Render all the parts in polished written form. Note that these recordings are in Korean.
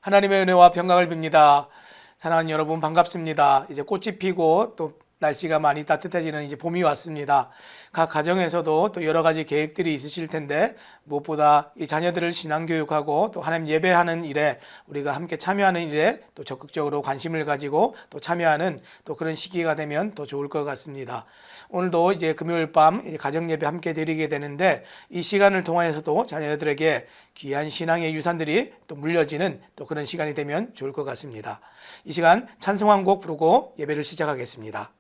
하나님의 은혜와 평강을 빕니다. 사랑하는 여러분 반갑습니다. 이제 꽃이 피고 또 날씨가 많이 따뜻해지는 이제 봄이 왔습니다. 각 가정에서도 또 여러 가지 계획들이 있으실 텐데 무엇보다 이 자녀들을 신앙교육하고 또 하나님 예배하는 일에 우리가 함께 참여하는 일에 또 적극적으로 관심을 가지고 또 참여하는 또 그런 시기가 되면 더 좋을 것 같습니다. 오늘도 이제 금요일 밤 가정 예배 함께 드리게 되는데 이 시간을 통하여서도 자녀들에게 귀한 신앙의 유산들이 또 물려지는 또 그런 시간이 되면 좋을 것 같습니다. 이 시간 찬송 한 곡 부르고 예배를 시작하겠습니다.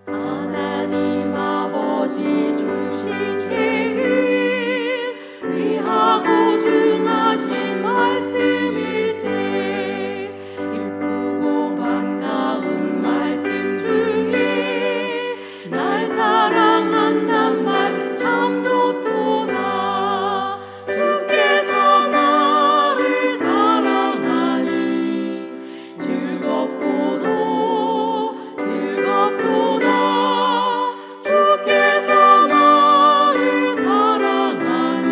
하나님 아버지 주신 책을 귀하고 중하신 말씀일세. 기쁘고 반가운 말씀 중에 날 사랑한단 말 참 좋도다. 주께서 나를 사랑하니 즐겁도다. 주께서 나를 사랑하니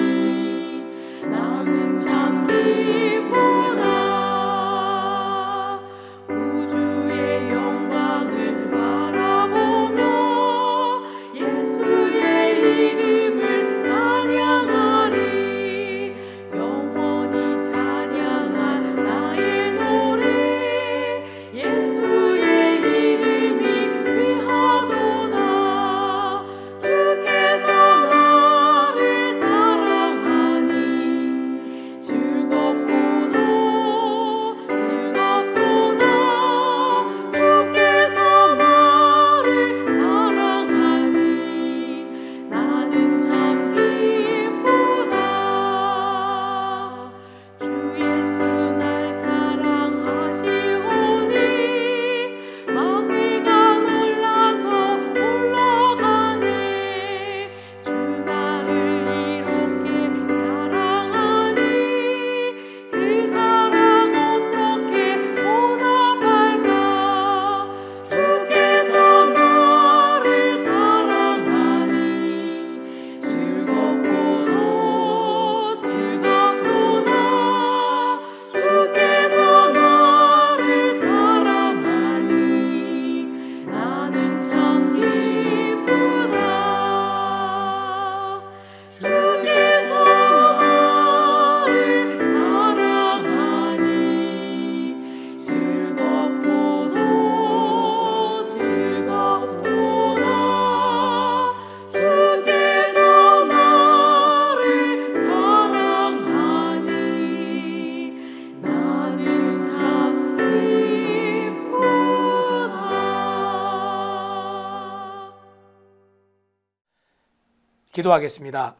나는 참 기쁘다. 우주의 영광을 바라보며 예수의 이름을 찬양하리. 영원히 찬양할 나의 노래 예수의 이름이 귀하도다. 주께서 나를 사랑하니 즐겁도다. 주께서 나를 사랑하니 나는 참 기쁘다. 주 예수 날 사랑하시오니 마귀가 놀라서 올라가네. 주 나를 이렇게 사랑하니 그 사랑 어떻게 보답할까. 주께서 나를 사랑하니 즐겁도다. 주께서 나를 사랑하니 나는 참 기쁘다. 주께서 나를 사랑하니 즐겁도다. 주께서 나를 사랑하니 나는 참 기쁘다. 기도하겠습니다.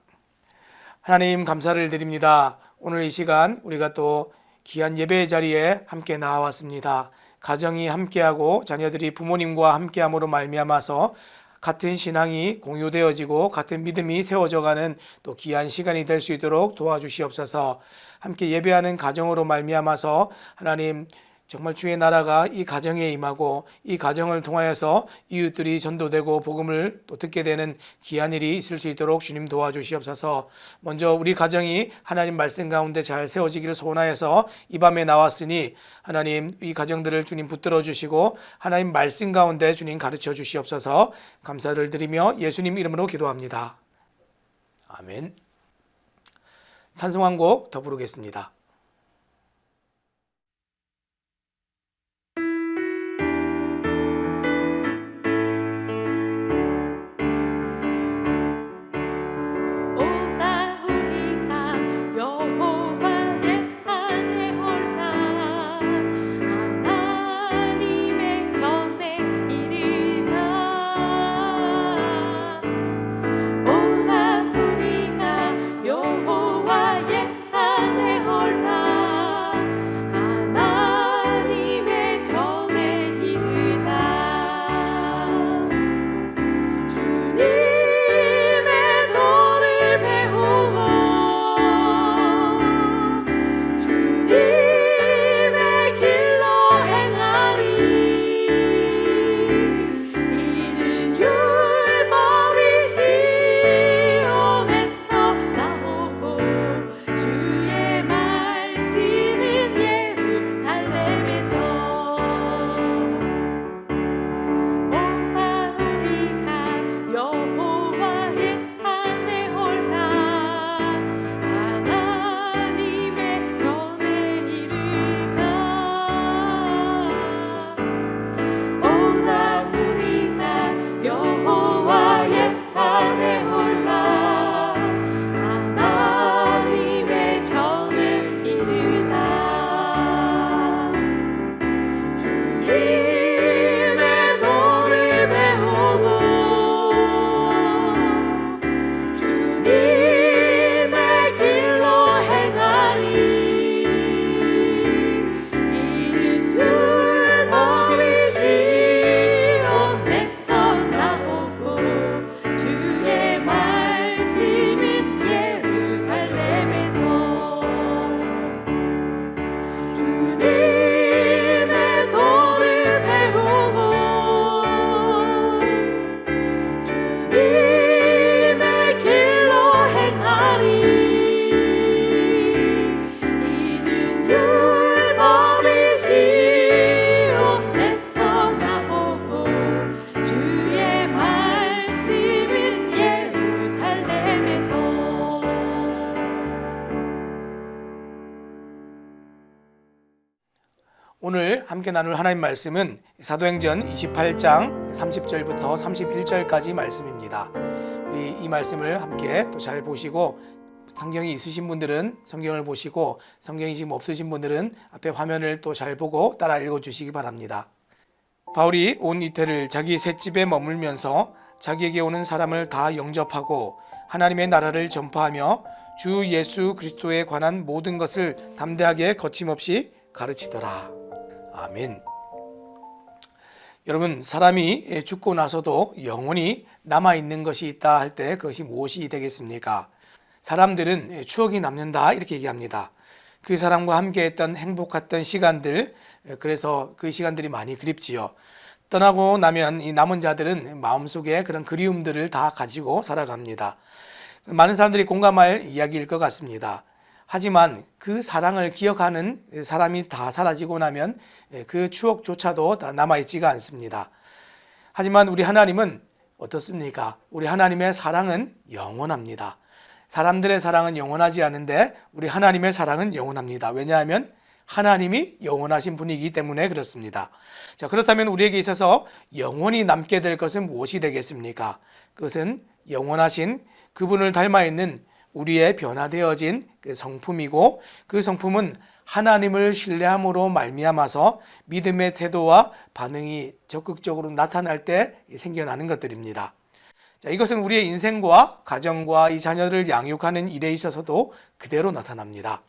하나님 감사를 드립니다. 오늘 이 시간 우리가 또 귀한 예배의 자리에 함께 나와왔습니다. 가정이 함께하고 자녀들이 부모님과 함께함으로 말미암아서 같은 신앙이 공유되어지고 같은 믿음이 세워져가는 또 귀한 시간이 될 수 있도록 도와주시옵소서. 함께 예배하는 가정으로 말미암아서 하나님 정말 주의 나라가 이 가정에 임하고 이 가정을 통하여서 이웃들이 전도되고 복음을 또 듣게 되는 귀한 일이 있을 수 있도록 주님 도와주시옵소서. 먼저 우리 가정이 하나님 말씀 가운데 잘 세워지기를 소원하여서 이 밤에 나왔으니 하나님 이 가정들을 주님 붙들어 주시고 하나님 말씀 가운데 주님 가르쳐 주시옵소서. 감사를 드리며 예수님 이름으로 기도합니다. 아멘. 찬송 한 곡 더 부르겠습니다. 오라 우리가 여호와의 산에 올라 하나님의 전에 이르자. 오라 우리가 여호와의 산에 올라 오늘 함께 나눌 하나님 말씀은 사도행전 28장 30절부터 31절까지 말씀입니다. 우리 이 말씀을 함께 또 잘 보시고 성경이 있으신 분들은 성경을 보시고 성경이 지금 없으신 분들은 앞에 화면을 또 잘 보고 따라 읽어주시기 바랍니다. 바울이 온 이태를 자기 셋집에 머물면서 자기에게 오는 사람을 다 영접하고 하나님의 나라를 전파하며 주 예수 그리스도에 관한 모든 것을 담대하게 거침없이 가르치더라. 아멘. 여러분, 사람이 죽고 나서도 영원히 남아있는 것이 있다 할 때 그것이 무엇이 되겠습니까? 사람들은 추억이 남는다 이렇게 얘기합니다. 그 사람과 함께했던 행복했던 시간들, 그래서 그 시간들이 많이 그립지요. 떠나고 나면 이 남은 자들은 마음속에 그런 그리움들을 다 가지고 살아갑니다. 많은 사람들이 공감할 이야기일 것 같습니다. 하지만 그 사랑을 기억하는 사람이 다 사라지고 나면 그 추억조차도 다 남아있지가 않습니다. 하지만 우리 하나님은 어떻습니까? 우리 하나님의 사랑은 영원합니다. 사람들의 사랑은 영원하지 않은데 우리 하나님의 사랑은 영원합니다. 왜냐하면 하나님이 영원하신 분이기 때문에 그렇습니다. 자, 그렇다면 우리에게 있어서 영원히 남게 될 것은 무엇이 되겠습니까? 그것은 영원하신 그분을 닮아 있는 우리의 변화되어진 그 성품이고, 그 성품은 하나님을 신뢰함으로 말미암아서 믿음의 태도와 반응이 적극적으로 나타날 때 생겨나는 것들입니다. 자, 이것은 우리의 인생과 가정과 이 자녀를 양육하는 일에 있어서도 그대로 나타납니다.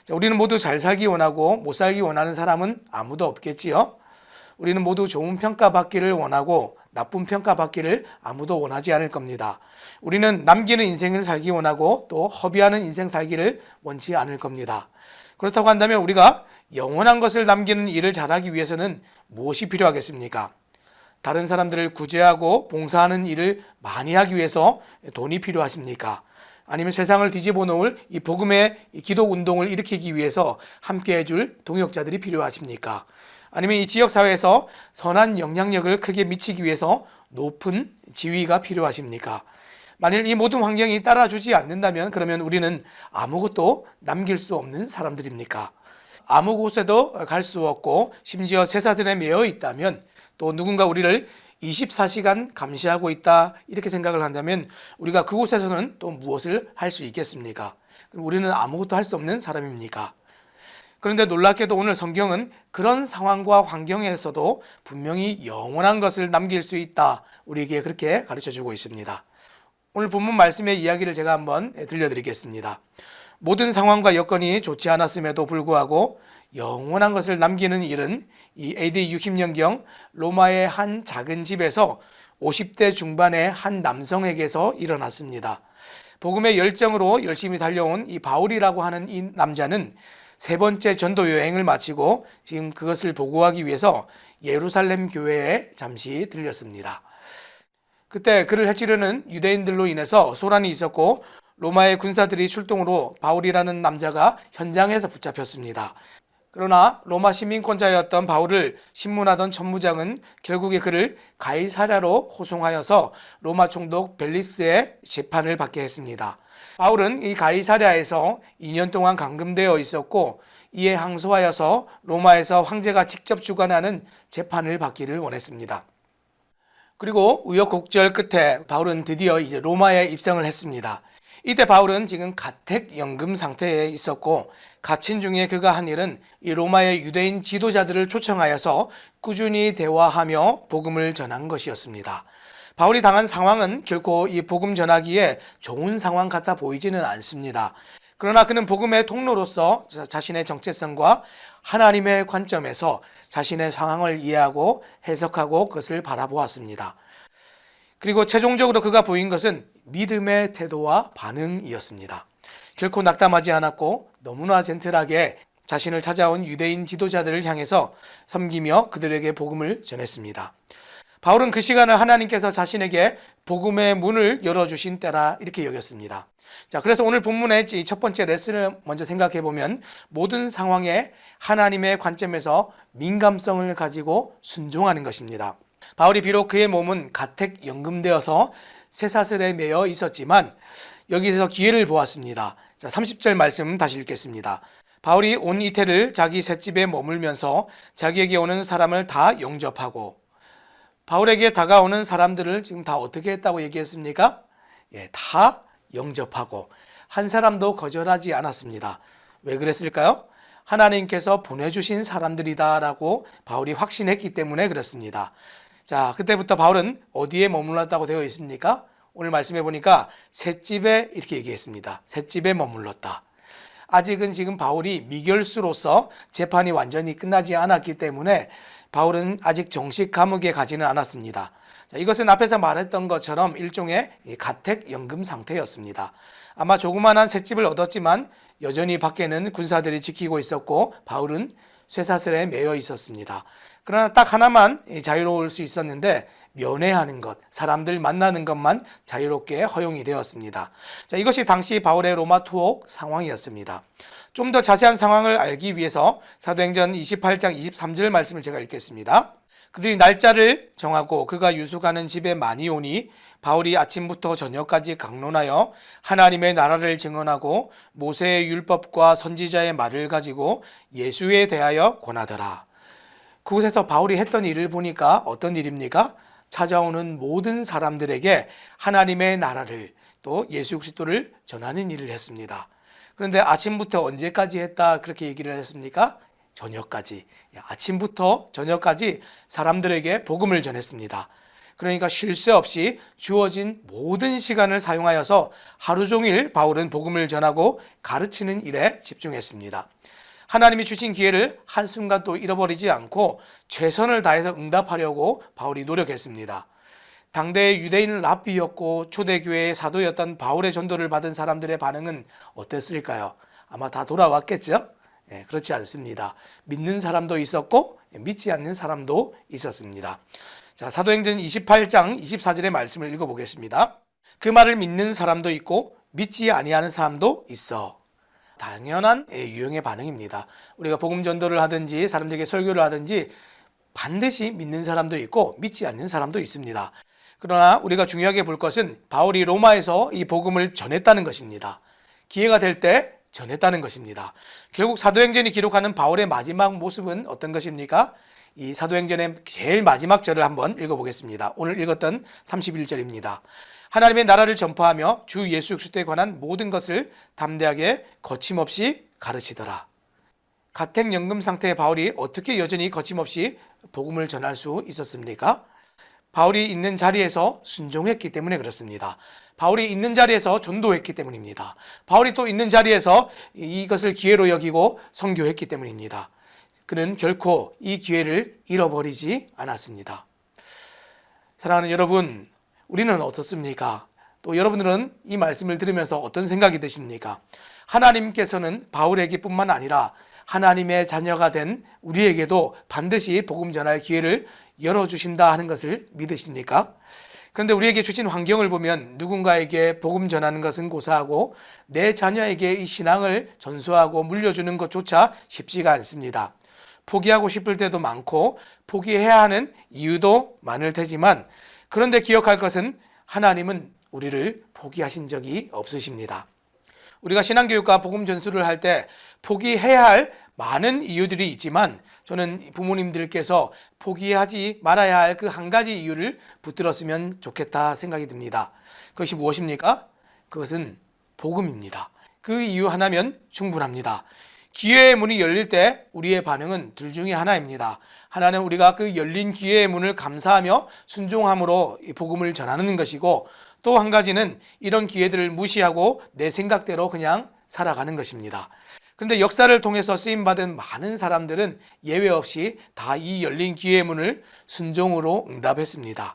자, 우리는 모두 잘 살기 원하고 못 살기 원하는 사람은 아무도 없겠지요. 우리는 모두 좋은 평가받기를 원하고 나쁜 평가받기를 아무도 원하지 않을 겁니다. 우리는 남기는 인생을 살기 원하고 또 허비하는 인생 살기를 원치 않을 겁니다. 그렇다고 한다면 우리가 영원한 것을 남기는 일을 잘하기 위해서는 무엇이 필요하겠습니까? 다른 사람들을 구제하고 봉사하는 일을 많이 하기 위해서 돈이 필요하십니까? 아니면 세상을 뒤집어 놓을 이 복음의 이 기독 운동을 일으키기 위해서 함께 해줄 동역자들이 필요하십니까? 아니면 이 지역사회에서 선한 영향력을 크게 미치기 위해서 높은 지위가 필요하십니까? 만일 이 모든 환경이 따라주지 않는다면 그러면 우리는 아무것도 남길 수 없는 사람들입니까? 아무 곳에도 갈 수 없고 심지어 쇠사슬에 매여 있다면, 또 누군가 우리를 24시간 감시하고 있다 이렇게 생각을 한다면 우리가 그곳에서는 또 무엇을 할 수 있겠습니까? 우리는 아무것도 할 수 없는 사람입니까? 그런데 놀랍게도 오늘 성경은 그런 상황과 환경에서도 분명히 영원한 것을 남길 수 있다, 우리에게 그렇게 가르쳐주고 있습니다. 오늘 본문 말씀의 이야기를 제가 한번 들려드리겠습니다. 모든 상황과 여건이 좋지 않았음에도 불구하고 영원한 것을 남기는 일은 이 AD 60년경 로마의 한 작은 집에서 50대 중반의 한 남성에게서 일어났습니다. 복음의 열정으로 열심히 달려온 이 바울이라고 하는 이 남자는 세 번째 전도 여행을 마치고 지금 그것을 보고하기 위해서 예루살렘 교회에 잠시 들렸습니다. 그때 그를 해치려는 유대인들로 인해서 소란이 있었고 로마의 군사들이 출동으로 바울이라는 남자가 현장에서 붙잡혔습니다. 그러나 로마 시민권자였던 바울을 신문하던 천부장은 결국에 그를 가이사랴로 호송하여서 로마 총독 벨리스의 재판을 받게 했습니다. 바울은 이 가이사랴에서 2년 동안 감금되어 있었고 이에 항소하여서 로마에서 황제가 직접 주관하는 재판을 받기를 원했습니다. 그리고 우여곡절 끝에 바울은 드디어 이제 로마에 입성을 했습니다. 이때 바울은 지금 가택연금 상태에 있었고 갇힌 중에 그가 한 일은 이 로마의 유대인 지도자들을 초청하여서 꾸준히 대화하며 복음을 전한 것이었습니다. 바울이 당한 상황은 결코 이 복음 전하기에 좋은 상황 같아 보이지는 않습니다. 그러나 그는 복음의 통로로서 자신의 정체성과 하나님의 관점에서 자신의 상황을 이해하고 해석하고 그것을 바라보았습니다. 그리고 최종적으로 그가 보인 것은 믿음의 태도와 반응이었습니다. 결코 낙담하지 않았고 너무나 젠틀하게 자신을 찾아온 유대인 지도자들을 향해서 섬기며 그들에게 복음을 전했습니다. 바울은 그 시간을 하나님께서 자신에게 복음의 문을 열어주신 때라 이렇게 여겼습니다. 자, 그래서 오늘 본문의 첫 번째 레슨을 먼저 생각해 보면 모든 상황에 하나님의 관점에서 민감성을 가지고 순종하는 것입니다. 바울이 비록 그의 몸은 가택연금되어서 쇠사슬에 매여 있었지만 여기서 기회를 보았습니다. 자, 30절 말씀 다시 읽겠습니다. 바울이 온 이태를 자기 셋집에 머물면서 자기에게 오는 사람을 다 영접하고, 바울에게 다가오는 사람들을 지금 다 어떻게 했다고 얘기했습니까? 다 영접하고 한 사람도 거절하지 않았습니다. 왜 그랬을까요? 하나님께서 보내주신 사람들이다라고 바울이 확신했기 때문에 그렇습니다. 자, 그때부터 바울은 어디에 머물렀다고 되어 있습니까? 오늘 말씀해 보니까 셋집에 이렇게 얘기했습니다. 셋집에 머물렀다. 아직은 지금 바울이 미결수로서 재판이 완전히 끝나지 않았기 때문에 바울은 아직 정식 감옥에 가지는 않았습니다. 자, 이것은 앞에서 말했던 것처럼 일종의 가택연금 상태였습니다. 아마 조그만한 셋집을 얻었지만 여전히 밖에는 군사들이 지키고 있었고 바울은 쇠사슬에 매여 있었습니다. 그러나 딱 하나만 자유로울 수 있었는데 면회하는 것, 사람들 만나는 것만 자유롭게 허용이 되었습니다. 자, 이것이 당시 바울의 로마 투옥 상황이었습니다. 좀 더 자세한 상황을 알기 위해서 사도행전 28장 23절 말씀을 제가 읽겠습니다. 그들이 날짜를 정하고 그가 유숙하는 집에 많이 오니 바울이 아침부터 저녁까지 강론하여 하나님의 나라를 증언하고 모세의 율법과 선지자의 말을 가지고 예수에 대하여 권하더라. 그곳에서 바울이 했던 일을 보니까 어떤 일입니까? 찾아오는 모든 사람들에게 하나님의 나라를 또 예수 그리스도를 전하는 일을 했습니다. 그런데 아침부터 언제까지 했다 그렇게 얘기를 했습니까? 저녁까지. 아침부터 저녁까지 사람들에게 복음을 전했습니다. 그러니까 쉴 새 없이 주어진 모든 시간을 사용하여서 하루 종일 바울은 복음을 전하고 가르치는 일에 집중했습니다. 하나님이 주신 기회를 한순간도 잃어버리지 않고 최선을 다해서 응답하려고 바울이 노력했습니다. 당대의 유대인 랍비였고 초대교회의 사도였던 바울의 전도를 받은 사람들의 반응은 어땠을까요? 아마 다 돌아왔겠죠? 그렇지 않습니다. 믿는 사람도 있었고 믿지 않는 사람도 있었습니다. 자, 사도행전 28장 24절의 말씀을 읽어보겠습니다. 그 말을 믿는 사람도 있고 믿지 아니하는 사람도 있어. 당연한 유형의 반응입니다. 우리가 복음 전도를 하든지 사람들에게 설교를 하든지 반드시 믿는 사람도 있고 믿지 않는 사람도 있습니다. 그러나 우리가 중요하게 볼 것은 바울이 로마에서 이 복음을 전했다는 것입니다. 기회가 될 때 전했다는 것입니다. 결국 사도행전이 기록하는 바울의 마지막 모습은 어떤 것입니까? 이 사도행전의 제일 마지막 절을 한번 읽어보겠습니다. 오늘 읽었던 31절입니다. 하나님의 나라를 전파하며 주 예수 그리스도에 관한 모든 것을 담대하게 거침없이 가르치더라. 가택연금 상태의 바울이 어떻게 여전히 거침없이 복음을 전할 수 있었습니까? 바울이 있는 자리에서 순종했기 때문에 그렇습니다. 바울이 있는 자리에서 전도했기 때문입니다. 바울이 또 있는 자리에서 이것을 기회로 여기고 선교했기 때문입니다. 그는 결코 이 기회를 잃어버리지 않았습니다. 사랑하는 여러분, 우리는 어떻습니까? 또 여러분들은 이 말씀을 들으면서 어떤 생각이 드십니까? 하나님께서는 바울에게뿐만 아니라 하나님의 자녀가 된 우리에게도 반드시 복음 전할 기회를 열어주신다 하는 것을 믿으십니까? 그런데 우리에게 주신 환경을 보면 누군가에게 복음 전하는 것은 고사하고 내 자녀에게 이 신앙을 전수하고 물려주는 것조차 쉽지가 않습니다. 포기하고 싶을 때도 많고 포기해야 하는 이유도 많을 테지만 그런데 기억할 것은 하나님은 우리를 포기하신 적이 없으십니다. 우리가 신앙교육과 복음 전수를 할 때 포기해야 할 많은 이유들이 있지만 저는 부모님들께서 포기하지 말아야 할 그 한 가지 이유를 붙들었으면 좋겠다 생각이 듭니다. 그것이 무엇입니까? 그것은 복음입니다. 그 이유 하나면 충분합니다. 기회의 문이 열릴 때 우리의 반응은 둘 중에 하나입니다. 하나는 우리가 그 열린 기회의 문을 감사하며 순종함으로 복음을 전하는 것이고 또 한 가지는 이런 기회들을 무시하고 내 생각대로 그냥 살아가는 것입니다. 그런데 역사를 통해서 쓰임받은 많은 사람들은 예외 없이 다 이 열린 기회의 문을 순종으로 응답했습니다.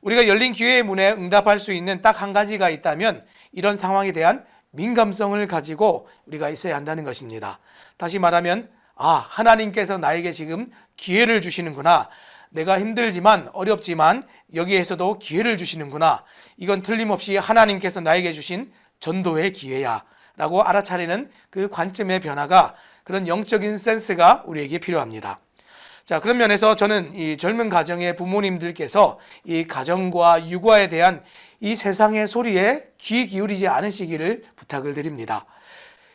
우리가 열린 기회의 문에 응답할 수 있는 딱 한 가지가 있다면 이런 상황에 대한 민감성을 가지고 우리가 있어야 한다는 것입니다. 다시 말하면 하나님께서 나에게 지금 기회를 주시는구나. 내가 힘들지만 어렵지만 여기에서도 기회를 주시는구나. 이건 틀림없이 하나님께서 나에게 주신 전도의 기회야 라고 알아차리는 그 관점의 변화가, 그런 영적인 센스가 우리에게 필요합니다. 자, 그런 면에서 저는 이 젊은 가정의 부모님들께서 이 가정과 육아에 대한 이 세상의 소리에 귀 기울이지 않으시기를 부탁을 드립니다.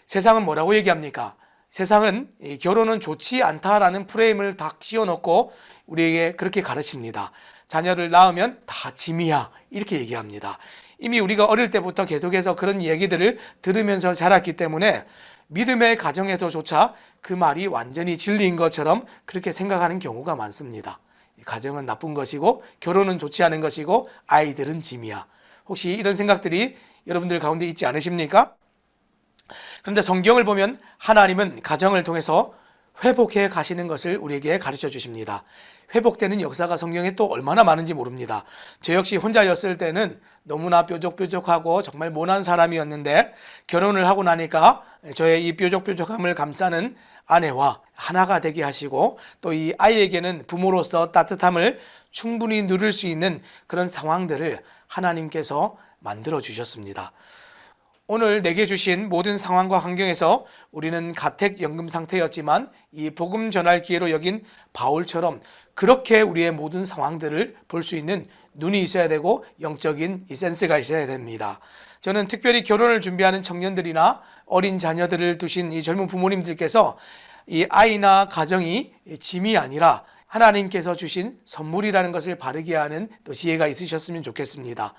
세상은 뭐라고 얘기합니까? 세상은 이 결혼은 좋지 않다라는 프레임을 다 씌워놓고 우리에게 그렇게 가르칩니다. 자녀를 낳으면 다 짐이야, 이렇게 얘기합니다. 이미 우리가 어릴 때부터 계속해서 그런 얘기들을 들으면서 자랐기 때문에 믿음의 가정에서조차 그 말이 완전히 진리인 것처럼 그렇게 생각하는 경우가 많습니다. 가정은 나쁜 것이고 결혼은 좋지 않은 것이고 아이들은 짐이야. 혹시 이런 생각들이 여러분들 가운데 있지 않으십니까? 그런데 성경을 보면 하나님은 가정을 통해서 회복해 가시는 것을 우리에게 가르쳐 주십니다. 회복되는 역사가 성경에 또 얼마나 많은지 모릅니다. 저 역시 혼자였을 때는 너무나 뾰족뾰족하고 정말 모난 사람이었는데 결혼을 하고 나니까 저의 이 뾰족뾰족함을 감싸는 아내와 하나가 되게 하시고 또 이 아이에게는 부모로서 따뜻함을 충분히 누릴 수 있는 그런 상황들을 하나님께서 만들어 주셨습니다. 오늘 내게 주신 모든 상황과 환경에서 우리는 가택연금 상태였지만 이 복음 전할 기회로 여긴 바울처럼 그렇게 우리의 모든 상황들을 볼 수 있는 눈이 있어야 되고 영적인 이 센스가 있어야 됩니다. 저는 특별히 결혼을 준비하는 청년들이나 어린 자녀들을 두신 이 젊은 부모님들께서 이 아이나 가정이 짐이 아니라 하나님께서 주신 선물이라는 것을 바르게 하는 또 지혜가 있으셨으면 좋겠습니다.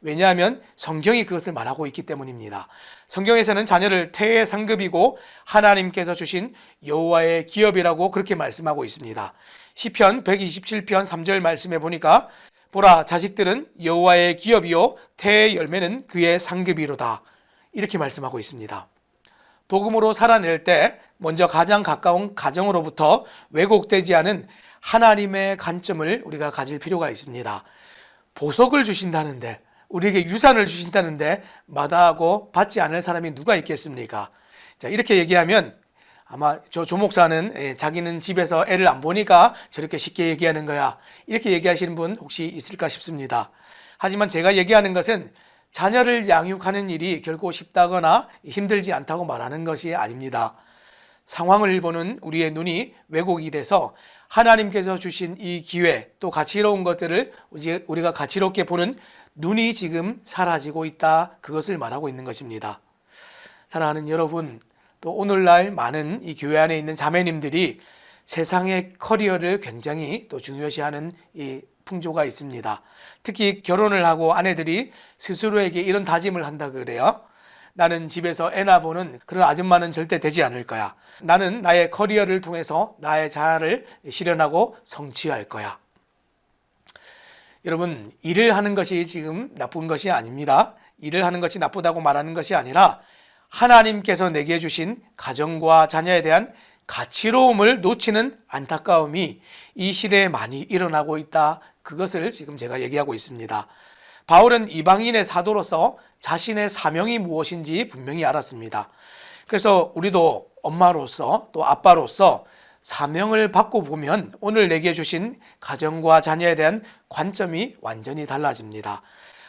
왜냐하면 성경이 그것을 말하고 있기 때문입니다. 성경에서는 자녀를 태의 상급이고 하나님께서 주신 여호와의 기업이라고 그렇게 말씀하고 있습니다. 시편 127편 3절 말씀에 보니까 보라, 자식들은 여호와의 기업이요 태의 열매는 그의 상급이로다, 이렇게 말씀하고 있습니다. 복음으로 살아낼 때 먼저 가장 가까운 가정으로부터 왜곡되지 않은 하나님의 관점을 우리가 가질 필요가 있습니다. 보석을 주신다는데, 우리에게 유산을 주신다는데 마다하고 받지 않을 사람이 누가 있겠습니까? 자, 이렇게 얘기하면 아마 조 목사는 자기는 집에서 애를 안 보니까 저렇게 쉽게 얘기하는 거야, 이렇게 얘기하시는 분 혹시 있을까 싶습니다. 하지만 제가 얘기하는 것은 자녀를 양육하는 일이 결코 쉽다거나 힘들지 않다고 말하는 것이 아닙니다. 상황을 보는 우리의 눈이 왜곡이 돼서 하나님께서 주신 이 기회, 또 가치로운 것들을 우리가 가치롭게 보는 눈이 지금 사라지고 있다, 그것을 말하고 있는 것입니다. 사랑하는 여러분, 또 오늘날 많은 이 교회 안에 있는 자매님들이 세상의 커리어를 굉장히 또 중요시하는 이 풍조가 있습니다. 특히 결혼을 하고 아내들이 스스로에게 이런 다짐을 한다 그래요. 나는 집에서 애나 보는 그런 아줌마는 절대 되지 않을 거야. 나는 나의 커리어를 통해서 나의 자아를 실현하고 성취할 거야. 여러분, 일을 하는 것이 지금 나쁜 것이 아닙니다. 일을 하는 것이 나쁘다고 말하는 것이 아니라 하나님께서 내게 주신 가정과 자녀에 대한 가치로움을 놓치는 안타까움이 이 시대에 많이 일어나고 있다, 그것을 지금 제가 얘기하고 있습니다. 바울은 이방인의 사도로서 자신의 사명이 무엇인지 분명히 알았습니다. 그래서 우리도 엄마로서 또 아빠로서 사명을 받고 보면 오늘 내게 주신 가정과 자녀에 대한 관점이 완전히 달라집니다.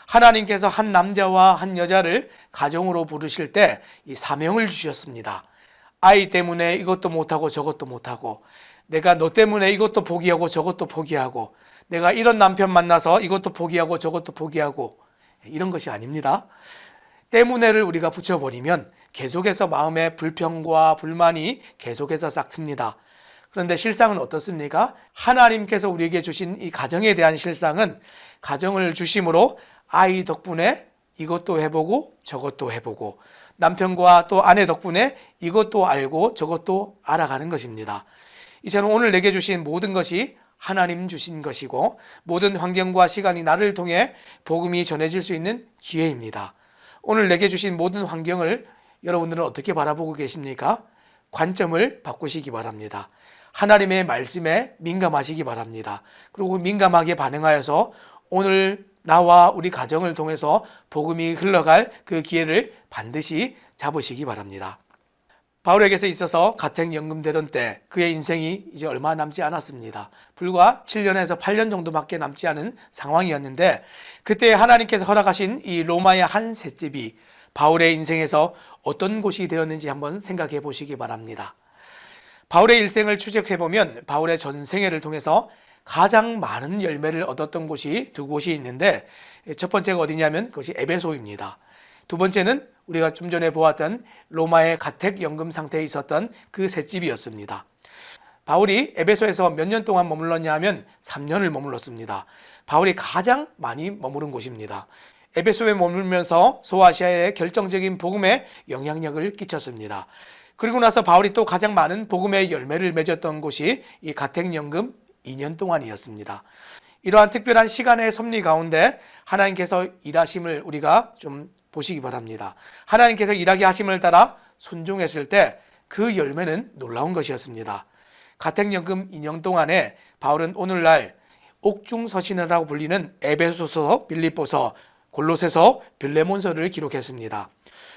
하나님께서 한 남자와 한 여자를 가정으로 부르실 때 이 사명을 주셨습니다. 아이 때문에 이것도 못하고 저것도 못하고, 내가 너 때문에 이것도 포기하고 저것도 포기하고, 내가 이런 남편 만나서 이것도 포기하고 저것도 포기하고, 이런 것이 아닙니다. 때문에를 우리가 붙여버리면 계속해서 마음의 불평과 불만이 계속해서 싹틉니다. 그런데 실상은 어떻습니까? 하나님께서 우리에게 주신 이 가정에 대한 실상은 가정을 주심으로 아이 덕분에 이것도 해보고 저것도 해보고, 남편과 또 아내 덕분에 이것도 알고 저것도 알아가는 것입니다. 이처럼 오늘 내게 주신 모든 것이 하나님 주신 것이고, 모든 환경과 시간이 나를 통해 복음이 전해질 수 있는 기회입니다. 오늘 내게 주신 모든 환경을 여러분들은 어떻게 바라보고 계십니까? 관점을 바꾸시기 바랍니다. 하나님의 말씀에 민감하시기 바랍니다. 그리고 민감하게 반응하여서 오늘 나와 우리 가정을 통해서 복음이 흘러갈 그 기회를 반드시 잡으시기 바랍니다. 바울에게서 있어서 가택연금 되던 때 그의 인생이 이제 얼마 남지 않았습니다. 불과 7년에서 8년 정도밖에 남지 않은 상황이었는데, 그때 하나님께서 허락하신 이 로마의 한 셋집이 바울의 인생에서 어떤 곳이 되었는지 한번 생각해 보시기 바랍니다. 바울의 일생을 추적해보면 바울의 전생애를 통해서 가장 많은 열매를 얻었던 곳이 두 곳이 있는데, 첫 번째가 어디냐면 그것이 에베소입니다. 두 번째는 우리가 좀 전에 보았던 로마의 가택연금 상태에 있었던 그 셋집이었습니다. 바울이 에베소에서 몇 년 동안 머물렀냐 하면 3년을 머물렀습니다. 바울이 가장 많이 머무른 곳입니다. 에베소에 머물면서 소아시아의 결정적인 복음에 영향력을 끼쳤습니다. 그리고 나서 바울이 또 가장 많은 복음의 열매를 맺었던 곳이 이 가택연금 2년 동안이었습니다. 이러한 특별한 시간의 섭리 가운데 하나님께서 일하심을 우리가 좀 보시기 바랍니다. 하나님께서 일하게 하심을 따라 순종했을 때 그 열매는 놀라운 것이었습니다. 가택연금 2년 동안에 바울은 오늘날 옥중서신이라고 불리는 에베소서, 빌립보서, 골로새서, 빌레몬서를 기록했습니다.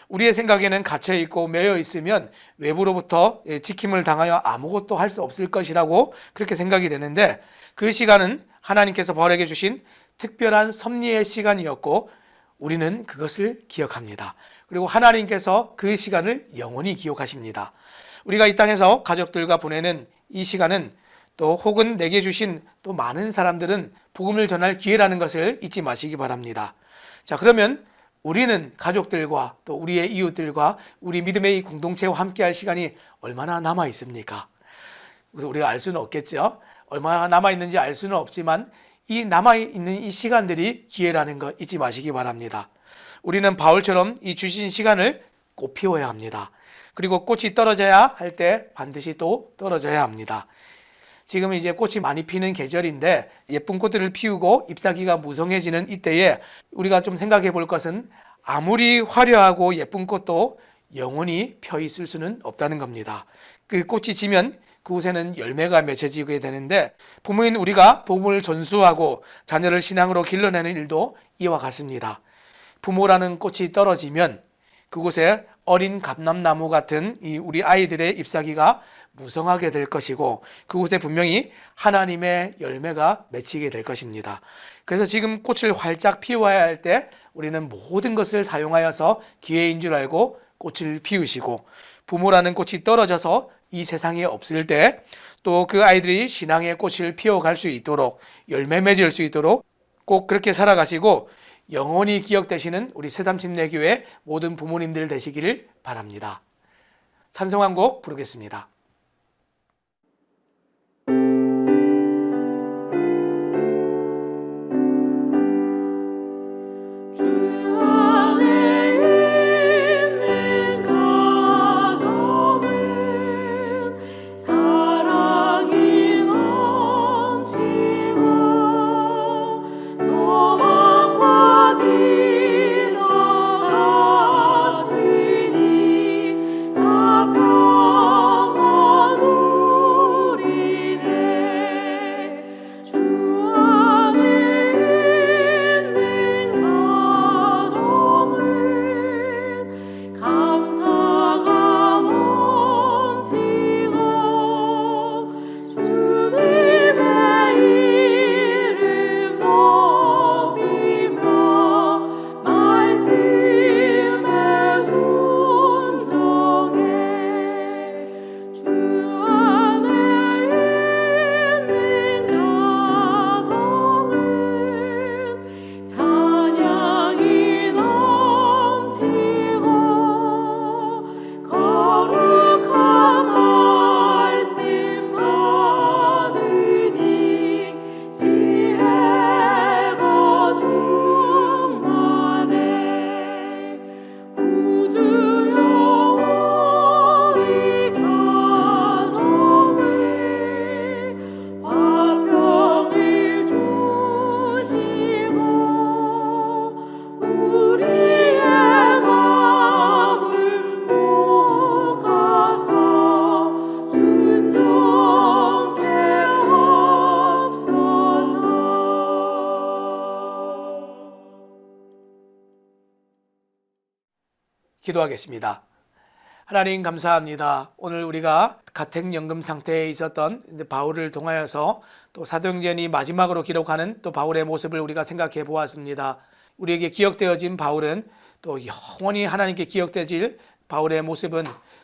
우리의 생각에는 갇혀있고 매여 있으면 외부로부터 지킴을 당하여 아무것도 할 수 없을 것이라고 그렇게 생각이 되는데, 그 시간은 하나님께서 바울에게 주신 특별한 섭리의 시간이었고 우리는 그것을 기억합니다. 그리고 하나님께서 그 시간을 영원히 기억하십니다. 우리가 이 땅에서 가족들과 보내는 이 시간은 또 혹은 내게 주신 또 많은 사람들은 복음을 전할 기회라는 것을 잊지 마시기 바랍니다. 자, 그러면 우리는 가족들과 또 우리의 이웃들과 우리 믿음의 이 공동체와 함께할 시간이 얼마나 남아 있습니까? 우리가 알 수는 없겠죠. 얼마나 남아 있는지 알 수는 없지만 이 남아 있는 이 시간들이 기회라는 거 잊지 마시기 바랍니다. 우리는 바울처럼 이 주신 시간을 꽃 피워야 합니다. 그리고 꽃이 떨어져야 할 때 반드시 또 떨어져야 합니다. 지금 이제 꽃이 많이 피는 계절인데 예쁜 꽃들을 피우고 잎사귀가 무성해지는 이때에 우리가 좀 생각해 볼 것은 아무리 화려하고 예쁜 꽃도 영원히 펴 있을 수는 없다는 겁니다. 그 꽃이 지면 그곳에는 열매가 맺혀지게 되는데, 부모인 우리가 복음을 전수하고 자녀를 신앙으로 길러내는 일도 이와 같습니다. 부모라는 꽃이 떨어지면 그곳에 어린 감람나무 같은 이 우리 아이들의 잎사귀가 무성하게 될 것이고 그곳에 분명히 하나님의 열매가 맺히게 될 것입니다. 그래서 지금 꽃을 활짝 피워야 할 때 우리는 모든 것을 사용하여서 기회인 줄 알고 꽃을 피우시고, 부모라는 꽃이 떨어져서 이 세상에 없을 때 또 그 아이들이 신앙의 꽃을 피워갈 수 있도록 열매 맺을 수 있도록 꼭 그렇게 살아가시고 영원히 기억되시는 우리 새담침례교회 모든 부모님들 되시기를 바랍니다. 찬송 한 곡 부르겠습니다. 주 안에 있는 가정은 사랑이 넘치고 소망과 기도 같으니 다 평안 누리네. 주 안에 있는 가정은 감사가 넘치고 주님의 이름 높이며 말씀에 순종해. 주 안에 있는 가정은 찬양이 넘치고 거룩한 말씀 받으니 지혜가 충만해. 구주여 우리 가정을 화평을 주시고 우리의 마음을 보호하사 순종케 하옵소서. 기도하겠습니다. 하나님 감사합니다. 오늘 우리가 가택연금 상태에 있었던 바울을 통하여서 또 사도행전이 마지막으로 기록하는 또 바울의 모습을 우리가 생각해 보았습니다. 우리에게 기억되어진 바울은 또 영원히 하나님께 기억되질 바울의 모습은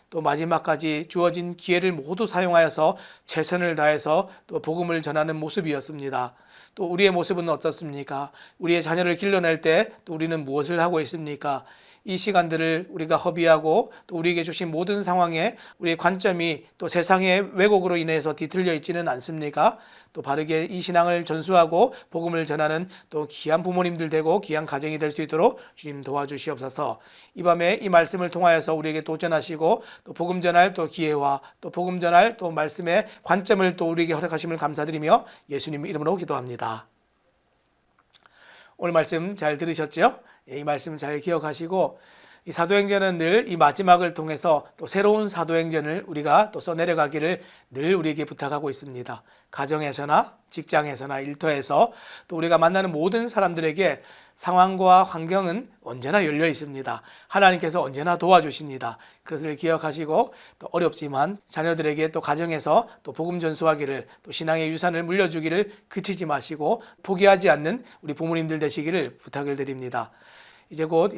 또 마지막까지 주어진 기회를 모두 사용하여서 최선을 다해서 또 복음을 전하는 모습이었습니다. 또 우리의 모습은 어떻습니까? 우리의 자녀를 길러낼 때 또 우리는 무엇을 하고 있습니까? 이 시간들을 우리가 허비하고 또 우리에게 주신 모든 상황에 우리의 관점이 또 세상의 왜곡으로 인해서 뒤틀려 있지는 않습니까? 또 바르게 이 신앙을 전수하고 복음을 전하는 또 귀한 부모님들 되고 귀한 가정이 될 수 있도록 주님 도와주시옵소서. 이 밤에 이 말씀을 통하여서 우리에게 도전하시고 또 복음 전할 또 기회와 또 복음 전할 또 말씀의 관점을 또 우리에게 허락하심을 감사드리며 예수님 이름으로 기도합니다. 오늘 말씀 잘 들으셨죠? 이 말씀 잘 기억하시고 이 사도행전은 늘 이 마지막을 통해서 또 새로운 사도행전을 우리가 또 써내려가기를 늘 우리에게 부탁하고 있습니다. 가정에서나 직장에서나 일터에서 또 우리가 만나는 모든 사람들에게 상황과 환경은 언제나 열려 있습니다. 하나님께서 언제나 도와주십니다. 그것을 기억하시고 또 어렵지만 자녀들에게 또 가정에서 또 복음 전수하기를 또 신앙의 유산을 물려주기를 그치지 마시고 포기하지 않는 우리 부모님들 되시기를 부탁을 드립니다. 이제 곧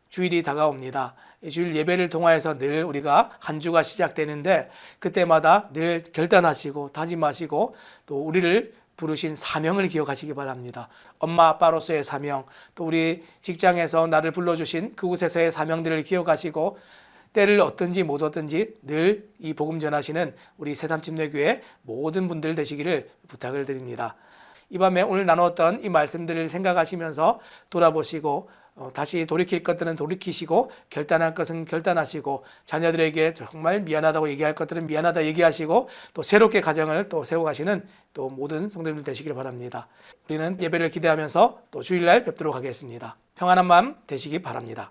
주일이 다가옵니다. 이 주일 예배를 통하여서 늘 우리가 한 주가 시작되는데 그때마다 늘 결단하시고 다짐하시고 또 우리를 부르신 사명을 기억하시기 바랍니다. 엄마 아빠로서의 사명, 또 우리 직장에서 나를 불러주신 그곳에서의 사명들을 기억하시고 때를 얻든지 못 얻든지 늘 이 복음 전하시는 우리 새담침례교회 모든 분들 되시기를 부탁을 드립니다. 이 밤에 오늘 나누었던 이 말씀들을 생각하시면서 돌아보시고 다시 돌이킬 것들은 돌이키시고 결단할 것은 결단하시고 자녀들에게 정말 미안하다고 얘기할 것들은 미안하다 얘기하시고 또 새롭게 가정을 또 세워가시는 또 모든 성도님들 되시길 바랍니다. 우리는 예배를 기대하면서 또 주일날 뵙도록 하겠습니다. 평안한 밤 되시기 바랍니다.